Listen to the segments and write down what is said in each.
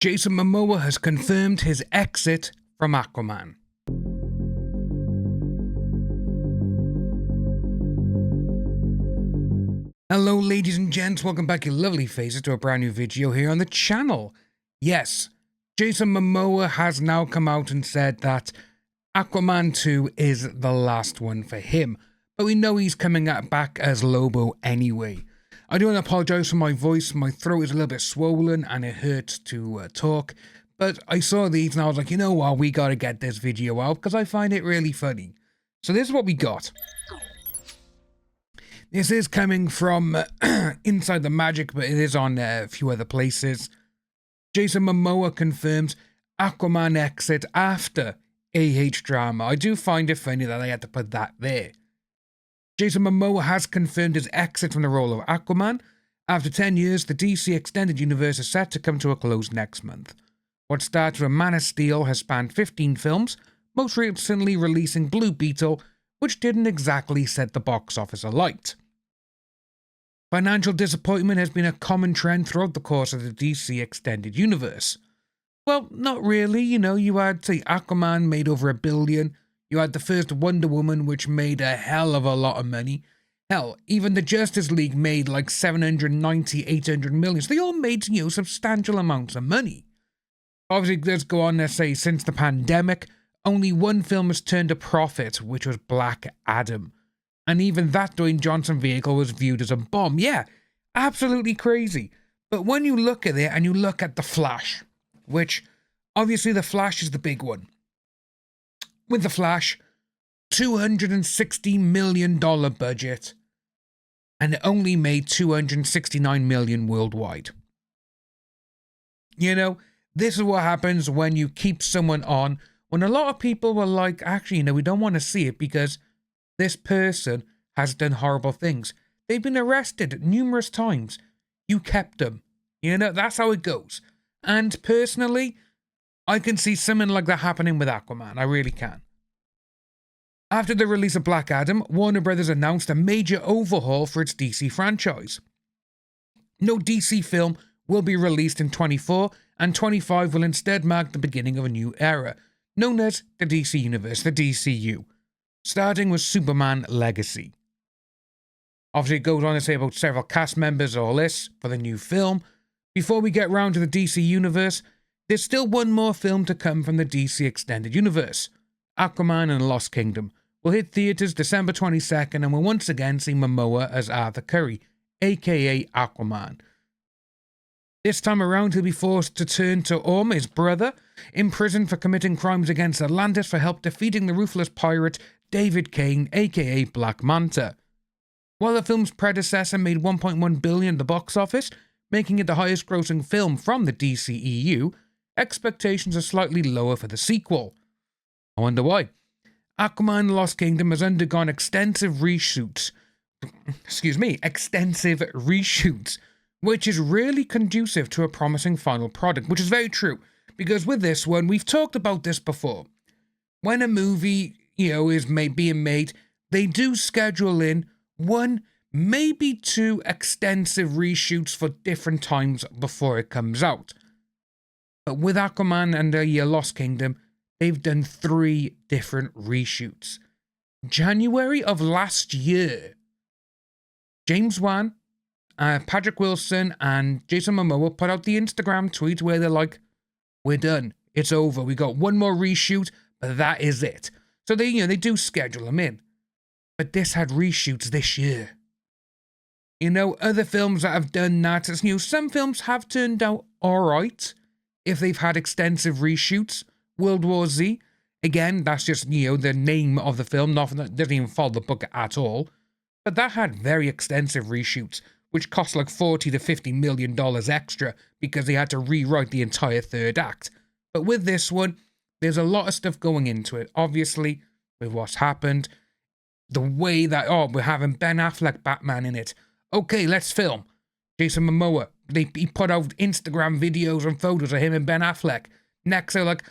Jason Momoa has confirmed his exit from Aquaman. Hello ladies and gents, welcome back your lovely faces to a brand new video here on the channel. Yes, Jason Momoa has now come out and said that Aquaman 2 is the last one for him, but we know he's coming back as Lobo anyway. I do want to apologise for my voice, my throat is a little bit swollen and it hurts to talk, but I saw these and I was like, you know what, we gotta get this video out because I find it really funny. So this is what we got. This is coming from Inside the Magic, but it is on a few other places. Jason Momoa confirms Aquaman exit after drama. I do find it funny that I had to put that there. Jason Momoa has confirmed his exit from the role of Aquaman. After 10 years, the DC Extended Universe is set to come to a close next month. What started with Man of Steel has spanned 15 films, most recently releasing Blue Beetle, which didn't exactly set the box office alight. Financial disappointment has been a common trend throughout the course of the DC Extended Universe. Well, not really, you had, say, Aquaman made over $1 billion, you had the first Wonder Woman, which made a hell of a lot of money. Hell, even the Justice League made like 790, 800 million, so they all made, substantial amounts of money. Obviously, let's go on, let's say, since the pandemic, only one film has turned a profit, which was Black Adam. And even that Dwayne Johnson vehicle was viewed as a bomb. Yeah, absolutely crazy. But when you look at it and you look at The Flash, which obviously The Flash is the big one. With The Flash, $260 million budget, and it only made $269 million worldwide. This is what happens when you keep someone on, when a lot of people were like, actually, we don't want to see it because this person has done horrible things. They've been arrested numerous times. You kept them. That's how it goes. And personally, I can see something like that happening with Aquaman. I really can. After the release of Black Adam, Warner Brothers announced a major overhaul for its DC franchise. No DC film will be released in 24, and 25 will instead mark the beginning of a new era, known as the DC Universe, the DCU. Starting with Superman Legacy. Obviously, it goes on to say about several cast members, all this, for the new film. Before we get round to the DC Universe, there's still one more film to come from the DC Extended Universe. Aquaman and the Lost Kingdom will hit theatres December 22nd and will once again see Momoa as Arthur Curry, aka Aquaman. This time around, he'll be forced to turn to Orm, his brother, in prison for committing crimes against Atlantis for help defeating the ruthless pirate David Kane, aka Black Manta. While the film's predecessor made $1.1 billion at the box office, making it the highest grossing film from the DCEU, expectations are slightly lower for the sequel. I wonder why. Aquaman The Lost Kingdom has undergone extensive reshoots, which is really conducive to a promising final product, which is very true, because with this one, we've talked about this before. When a movie, is being made, they do schedule in 1, maybe 2 extensive reshoots for different times before it comes out. But with Aquaman and the Lost Kingdom, they've done 3 different reshoots. January of last year, James Wan, Patrick Wilson and Jason Momoa put out the Instagram tweet where they're like, we're done, it's over, we got 1 more reshoot, but that is it. So they do schedule them in. But this had reshoots this year. Other films that have done that, some films have turned out alright if they've had extensive reshoots. World War Z, again, that's just, the name of the film, nothing that doesn't even follow the book at all. But that had very extensive reshoots, which cost like $40 to $50 million extra because they had to rewrite the entire third act. But with this one, there's a lot of stuff going into it. Obviously, with what's happened, the way that, we're having Ben Affleck Batman in it. Okay, let's film. Jason Momoa, he put out Instagram videos and photos of him and Ben Affleck. Next, they're like,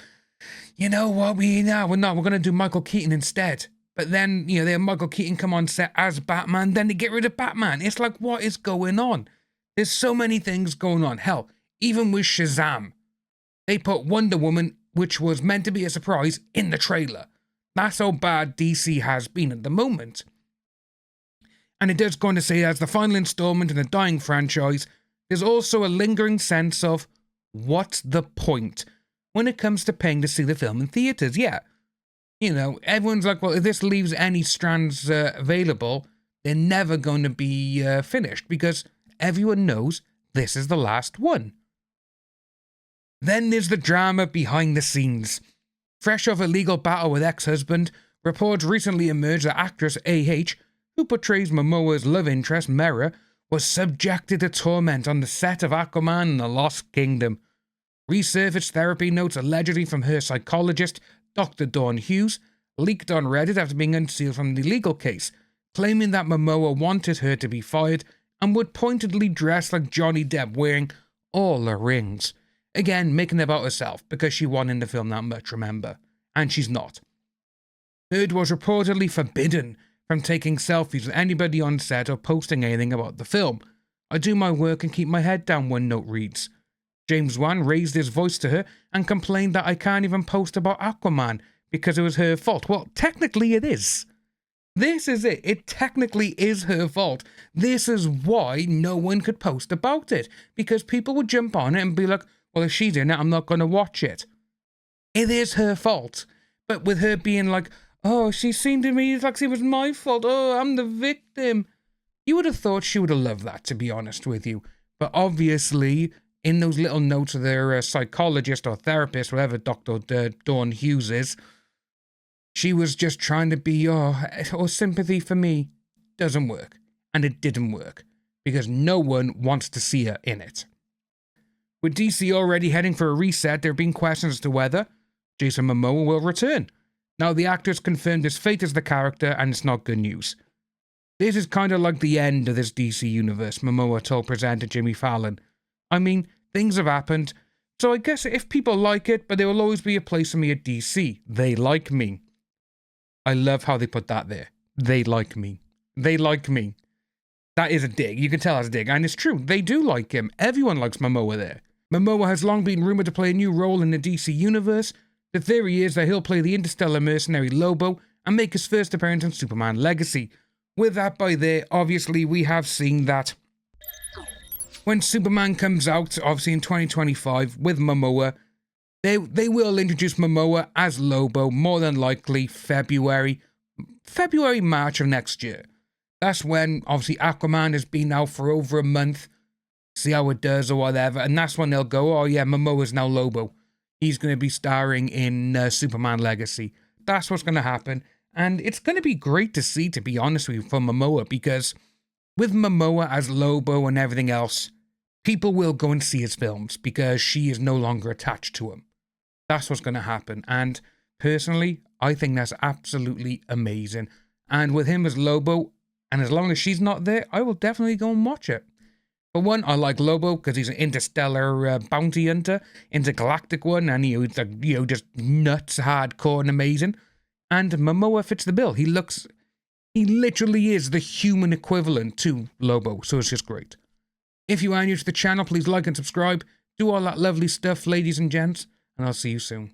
you know what, we're going to do Michael Keaton instead. But then, they have Michael Keaton come on set as Batman, then they get rid of Batman. It's like, what is going on? There's so many things going on. Hell, even with Shazam, They put Wonder Woman, which was meant to be a surprise, in the trailer. That's how bad DC has been at the moment. And it does go on to say, as the final installment in a dying franchise, there's also a lingering sense of, what's the point when it comes to paying to see the film in theatres? Yeah, you know, everyone's like, well, if this leaves any strands available, they're never going to be finished, because everyone knows this is the last one. Then there's the drama behind the scenes. Fresh off a legal battle with ex-husband, reports recently emerged that actress A.H., who portrays Momoa's love interest, Mera, was subjected to torment on the set of Aquaman The Lost Kingdom. Resurfaced therapy notes allegedly from her psychologist, Dr. Dawn Hughes, leaked on Reddit after being unsealed from the legal case, claiming that Momoa wanted her to be fired and would pointedly dress like Johnny Depp wearing all the rings. Again, making it about herself, because she won in the film that much, remember? And she's not. Heard was reportedly forbidden from taking selfies with anybody on set or posting anything about the film. I do my work and keep my head down, one note reads. James Wan raised his voice to her and complained that I can't even post about Aquaman because it was her fault. Well, technically it is. This is it. It technically is her fault. This is why no one could post about it, because people would jump on it and be like, well, if she's in it, I'm not going to watch it. It is her fault. But with her being like, oh, she seemed to me like it was my fault. Oh, I'm the victim. You would have thought she would have loved that, to be honest with you. But obviously, in those little notes of their psychologist or therapist, whatever Dr. Dawn Hughes is, she was just trying to be, sympathy for me. Doesn't work. And it didn't work. Because no one wants to see her in it. With DC already heading for a reset, there have been questions as to whether Jason Momoa will return. Now, the actor's confirmed his fate as the character, and it's not good news. This is kind of like the end of this DC universe, Momoa told presenter Jimmy Fallon. I mean, things have happened, so I guess if people like it, but there will always be a place for me at DC. They like me. I love how they put that there. They like me. They like me. That is a dig. You can tell that's a dig, and it's true. They do like him. Everyone likes Momoa there. Momoa has long been rumoured to play a new role in the DC universe. The theory is that he'll play the interstellar mercenary Lobo and make his first appearance in Superman Legacy. With that by there, obviously we have seen that when Superman comes out, obviously in 2025, with Momoa, they will introduce Momoa as Lobo, more than likely February, March of next year. That's when, obviously, Aquaman has been out for over a month, see how it does or whatever, and that's when they'll go, oh yeah, Momoa's now Lobo. He's going to be starring in Superman Legacy. That's what's going to happen. And it's going to be great to see, to be honest with you, for Momoa, because with Momoa as Lobo and everything else, people will go and see his films because she is no longer attached to him. That's what's going to happen. And personally, I think that's absolutely amazing. And with him as Lobo, and as long as she's not there, I will definitely go and watch it. For one, I like Lobo because he's an interstellar bounty hunter, intergalactic one, and he's like, just nuts, hardcore, and amazing. And Momoa fits the bill. He literally is the human equivalent to Lobo, so it's just great. If you are new to the channel, please like and subscribe. Do all that lovely stuff, ladies and gents, and I'll see you soon.